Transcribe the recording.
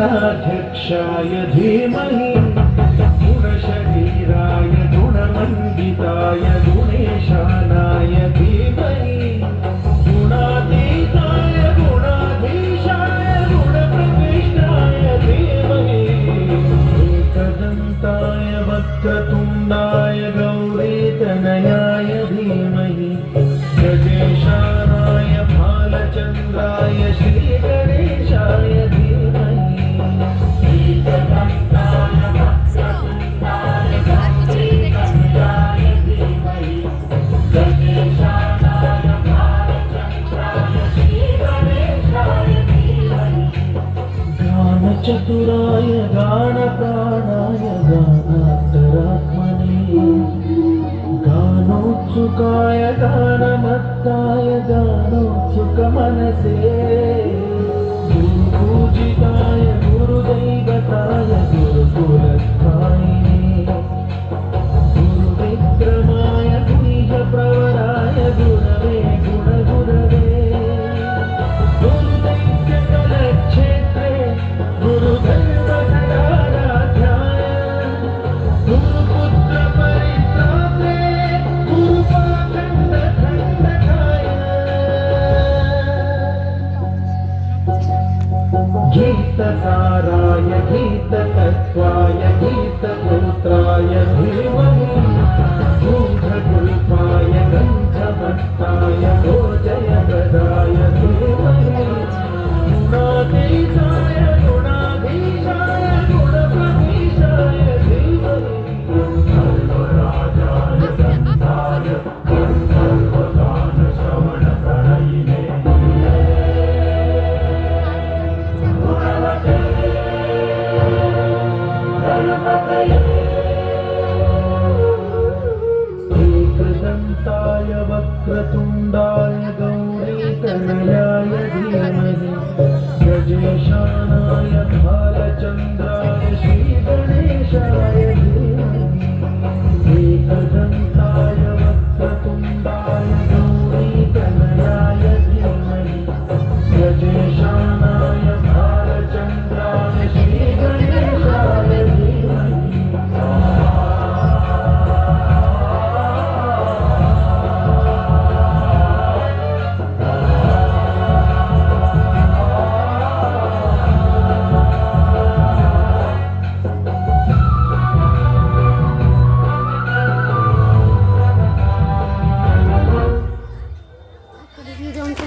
गणाध्यक्षाय धीमहि गुणशरीराय गुणमण्डिताय गुणेशानाय धीमहि गुणातीताय गुणाधीशाय गुणप्रविष्टाय धीमहि एकदन्ताय वक्रतुण्डाय गौरीतनयाय धीमहि गजेशानाय भालचन्द्राय श्रीगणेशाय धीमहि एकदन्ताय वक्रतुण्डाय गौरीतनयाय धीमहि गजेशानाय भालचन्द्राय श्रीगणेशाय धीमहि गानचतुराय गानप्राणाय गानान्तरात्मने गानोत्सुकाय गानमत्ताय गानोत्सुकमनसे गुरुपूजिताय गुरुदैवताय गुरुकुलस्थायिने गुरुविक्रमाय गुह्यप्रवराय गुरवे गुणगुरवे गुरुदैत्यकलक्षेत्रे गुरुदैवतराराध्याय गुरुपुत्रपरित्रात्रे गुरुपाखण्डखण्डकाय गीतसाराय गीततत्त्वाय गीत